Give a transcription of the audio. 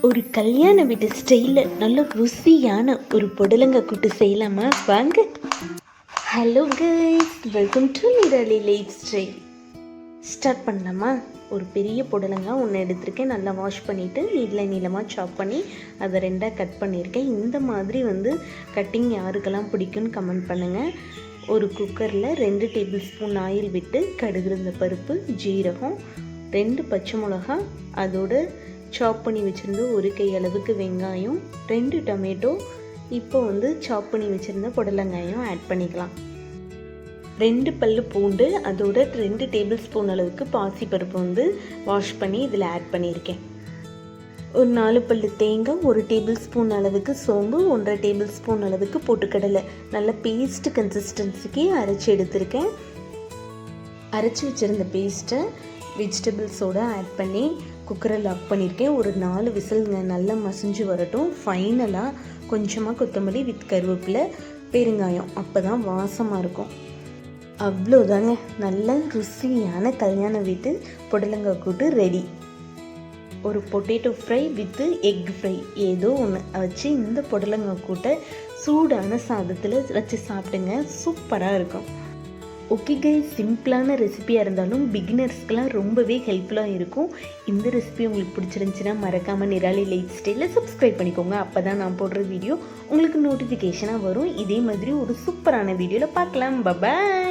ஒரு கல்யாண வீட்டு ஸ்டைலில் நல்ல ருசியான ஒரு புடலங்காய் கூட்டு செய்யலாமா? வாங்க. Hello guys, welcome to Nirali life style. Start பண்ணலாமா? ஒரு பெரிய புடலங்காய் ஒன்று எடுத்திருக்கேன். நல்லா வாஷ் பண்ணிவிட்டு நீளமாக சாப் பண்ணி அதை ரெண்டாக கட் பண்ணியிருக்கேன். இந்த மாதிரி கட்டிங் யாருக்கெல்லாம் பிடிக்கும்னு கமெண்ட் பண்ணுங்கள். ஒரு குக்கரில் 2 டேபிள் ஸ்பூன் ஆயில் விட்டு கடுகு, பருப்பு, ஜீரகம், 2 பச்சை மிளகா, அதோட சாப் பண்ணி வச்சுருந்த 1 கை அளவுக்கு வெங்காயம், 2 டொமேட்டோ, இப்போ சாப் பண்ணி வச்சுருந்த புடலங்காயம் ஆட் பண்ணிக்கலாம். 2 பல்லு பூண்டு, அதோட 2 டேபிள் ஸ்பூன் அளவுக்கு பாசிப்பருப்பு வாஷ் பண்ணி இதில் ஆட் பண்ணியிருக்கேன். ஒரு 4 பல்லு தேங்காய், 1 டேபிள் ஸ்பூன் அளவுக்கு சோம்பு, 1.5 டேபிள் ஸ்பூன் அளவுக்கு பொட்டுக்கடலை நல்ல பேஸ்ட் கன்சிஸ்டன்சிக்கு அரைச்சி எடுத்திருக்கேன். அரைச்சி வச்சுருந்த பேஸ்ட்டை வெஜிடபிள்ஸோடு ஆட் பண்ணி குக்கரை லாக் பண்ணியிருக்கேன். ஒரு 4 விசிலுங்க நல்லா மசிஞ்சு வரட்டும். ஃபைனலாக கொஞ்சமாக கொத்தமல்லி வித் கருவேப்பிலை, பெருங்காயம், அப்போ தான் வாசமாக இருக்கும். அவ்வளோதாங்க, நல்ல ருசியான கல்யாண வீட்டு புடலங்காய் கூட்டு ரெடி. ஒரு potato fry with egg fry ஏதோ ஒன்று வச்சு இந்த புடலங்காய் கூட்டை சூடான சாதத்தில் வச்சு சாப்பிடுங்க, சூப்பராக இருக்கும். ஓகே கைஸ், சிம்பிளான ரெசிபியாக இருந்தாலும் பிகினர்ஸ்க்கெலாம் ரொம்பவே ஹெல்ப்ஃபுல்லாக இருக்கும். இந்த ரெசிபி உங்களுக்கு பிடிச்சிருந்துச்சின்னா மறக்காமல் நிராலி லைஃப் ஸ்டைலில் சப்ஸ்கிரைப் பண்ணிக்கோங்க. அப்போ தான் நான் போடுற வீடியோ உங்களுக்கு நோட்டிஃபிகேஷனாக வரும். இதே மாதிரி ஒரு சூப்பரான வீடியோவில் பார்க்கலாம். பாய்.